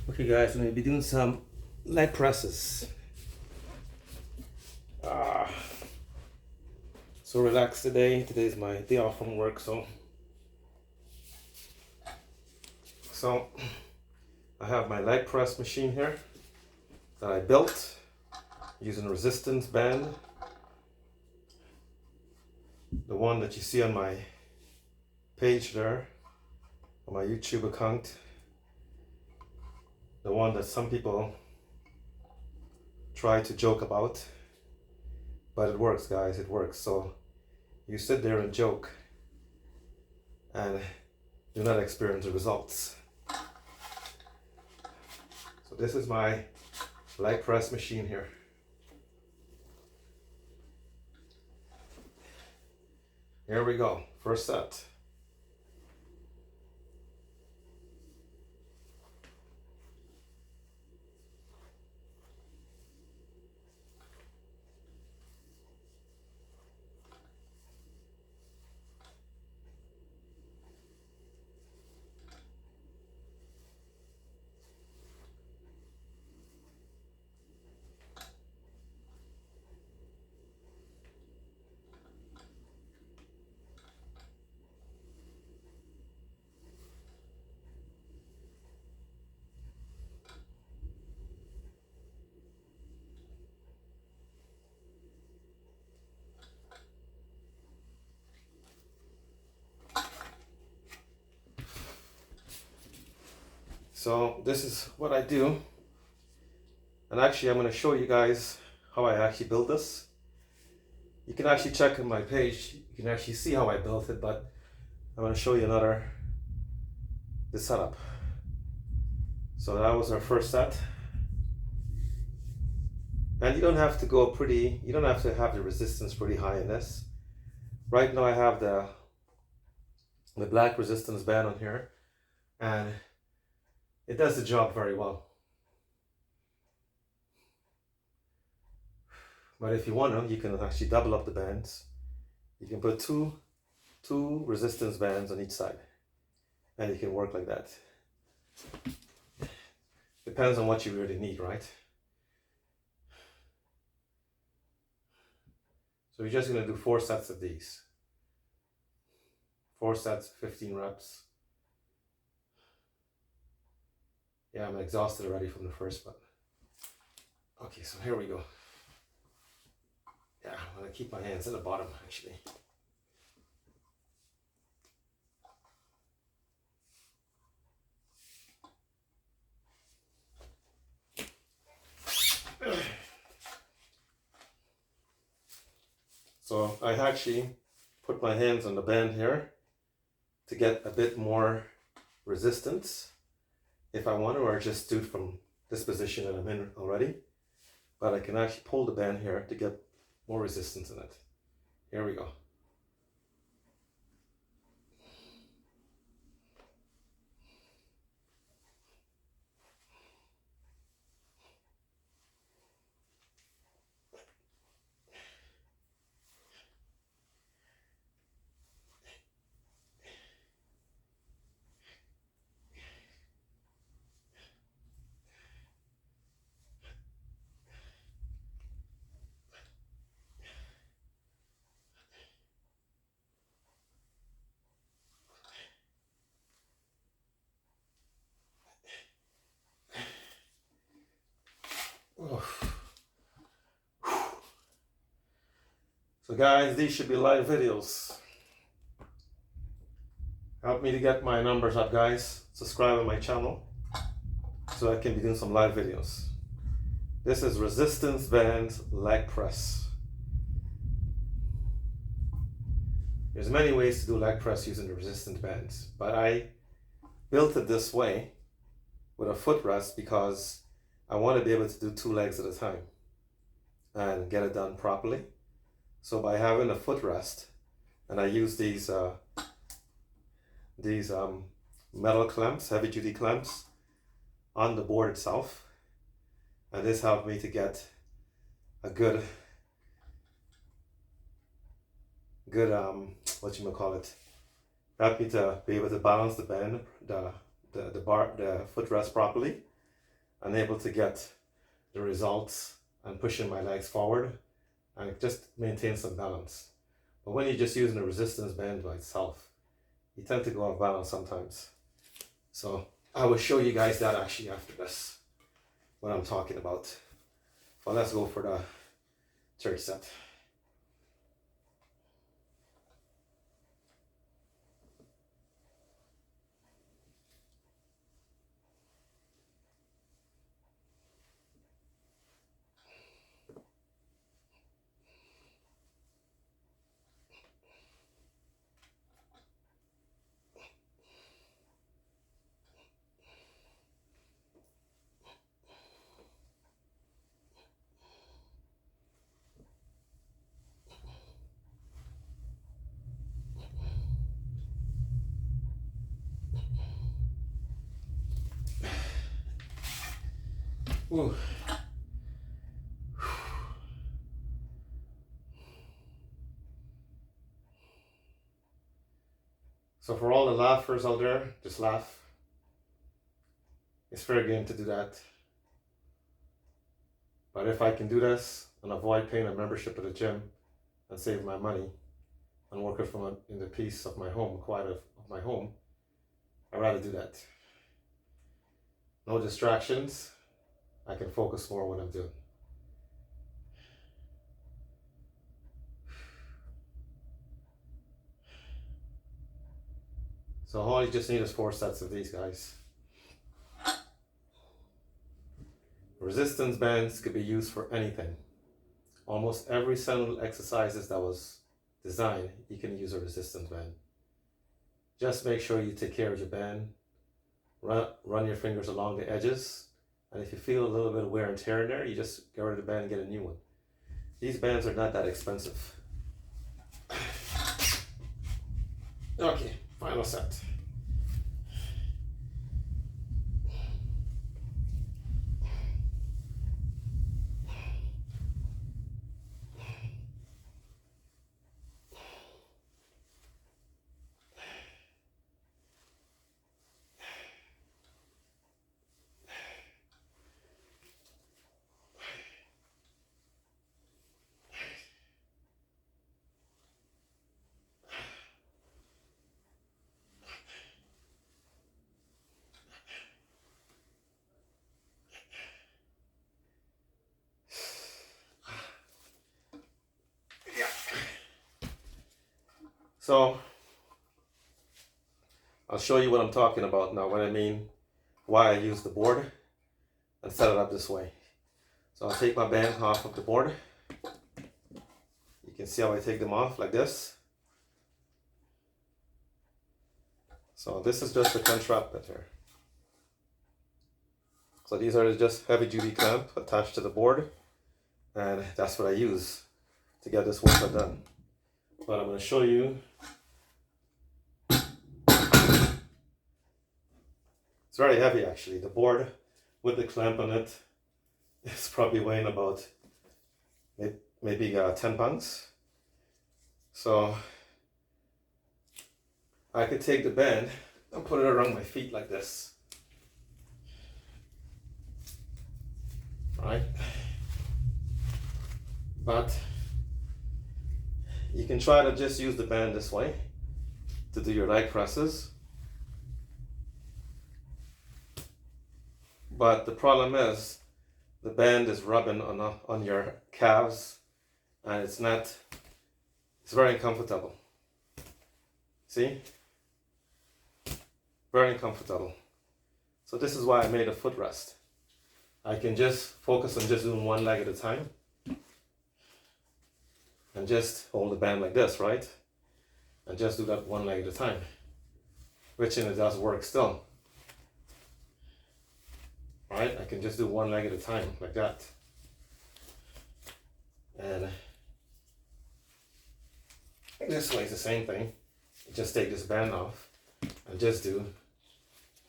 Okay guys, we're going to be doing some leg presses. Ah, so relaxed today. Today's my day off from work, so I have my leg press machine here that I built using a resistance band. The one that you see on my page there, on my YouTube account. The one that some people try to joke about, but it works, guys, it works. So you sit there and joke and do not experience the results. So this is my leg press machine here. Here we go, first set. So this is what I do, and actually I'm going to show you guys how I actually build this. You can actually check on my page, you can actually see how I built it, but I'm going to show you the setup. So that was our first set, and you don't have to you don't have to have the resistance pretty high in this. Right now I have the black resistance band on here, and it does the job very well. But if you want to, you can actually double up the bands. You can put two resistance bands on each side, and you can work like that. Depends on what you really need, right? So we're just going to do 4 sets of these. 4 sets, 15 reps. Yeah, I'm exhausted already from the first one. Okay, so here we go. Yeah, I'm going to keep my hands at the bottom, actually. So I actually put my hands on the band here to get a bit more resistance if I want to, or just do it from this position that I'm in already. But I can actually pull the band here to get more resistance in it. Here we go. So guys, these should be live videos. Help me to get my numbers up, guys. Subscribe on my channel so I can be doing some live videos. This is resistance band leg press. There's many ways to do leg press using the resistance bands, but I built it this way with a footrest because I want to be able to do 2 legs at a time and get it done properly. So by having a footrest, and I use these metal clamps, heavy duty clamps on the board itself, and this helped me to get a good what you call it, helped me to be able to balance the band, the footrest properly, unable to get the results and pushing my legs forward and just maintain some balance. But when you're just using a resistance band by itself, you tend to go off balance sometimes. So I will show you guys that actually after this, what I'm talking about. But let's go for the third set. Ooh. So for all the laughers out there, just laugh. It's fair game to do that. But if I can do this and avoid paying a membership at the gym and save my money and working in the peace of my home, quiet of my home, I'd rather do that. No distractions. I can focus more on what I'm doing. So all you just need is 4 sets of these guys. Resistance bands could be used for anything. Almost every single exercises that was designed, you can use a resistance band. Just make sure you take care of your band. Run your fingers along the edges. And if you feel a little bit of wear and tear in there, you just get rid of the band and get a new one. These bands are not that expensive. Okay, final set. So I'll show you what I'm talking about now, what I mean, why I use the board and set it up this way. So I'll take my band off of the board. You can see how I take them off like this. So this is just a contraption here. So these are just heavy duty clamp attached to the board, and that's what I use to get this workout done. But I'm going to show you. It's very heavy actually. The board with the clamp on it is probably weighing about maybe 10 pounds. So I could take the band and put it around my feet like this. Right? But you can try to just use the band this way to do your leg presses. But the problem is the band is rubbing on your calves, and it's very uncomfortable. See? Very uncomfortable. So this is why I made a footrest. I can just focus on just doing one leg at a time. And just hold the band like this, right? And just do that one leg at a time. Which it does work still. Right? I can just do one leg at a time, like that. And this way is the same thing. Just take this band off and just do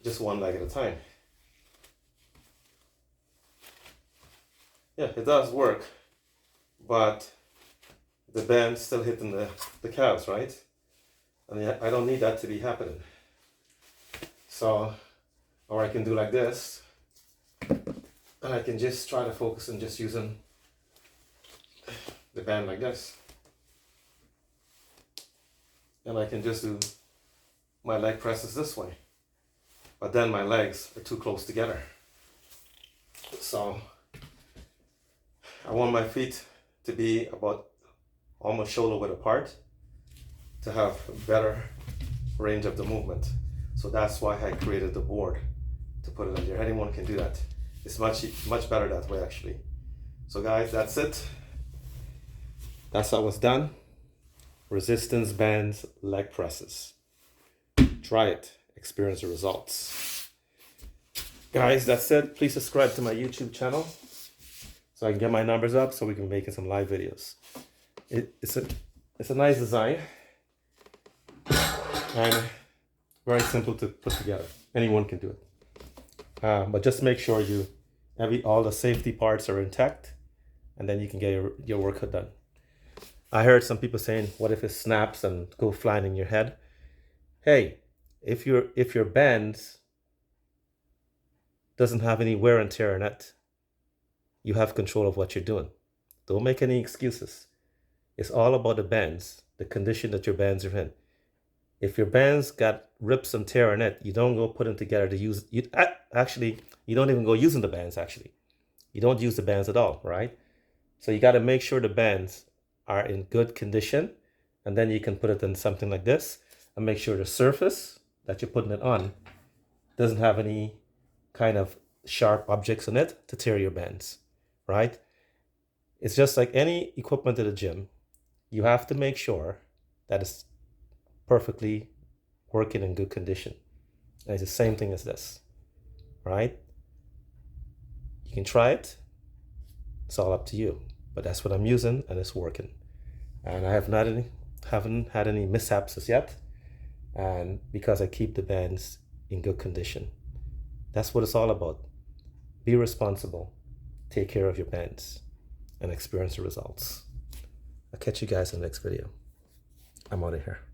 just one leg at a time. Yeah, it does work, but the band's still hitting the calves, right? And I don't need that to be happening. So, or I can do like this. And I can just try to focus on just using the band like this. And I can just do my leg presses this way. But then my legs are too close together. So I want my feet to be about almost shoulder width apart to have a better range of the movement. So that's why I created the board to put it in there. Anyone can do that. It's much better that way actually. So guys, that's it. That's how it's done. Resistance bands leg presses. Try it, experience the results. Guys, that's it. Please subscribe to my YouTube channel so I can get my numbers up so we can make some live videos. It's a nice design and very simple to put together. Anyone can do it. But just make sure all the safety parts are intact, and then you can get your workout done. I heard some people saying, what if it snaps and go flying in your head? Hey, if your bands doesn't have any wear and tear in it, you have control of what you're doing. Don't make any excuses. It's all about the bands, the condition that your bands are in. If your bands got rips and tear in it, you don't go put them together to use. Actually, you don't even go using the bands, actually. You don't use the bands at all, right? So you got to make sure the bands are in good condition, and then you can put it in something like this and make sure the surface that you're putting it on doesn't have any kind of sharp objects in it to tear your bands, right? It's just like any equipment at a gym. You have to make sure that it's perfectly working in good condition. And it's the same thing as this, right? You can try it. It's all up to you. But that's what I'm using, and it's working. And I haven't had any mishaps as yet. And because I keep the bands in good condition. That's what it's all about. Be responsible. Take care of your bands and experience the results. I'll catch you guys in the next video. I'm out of here.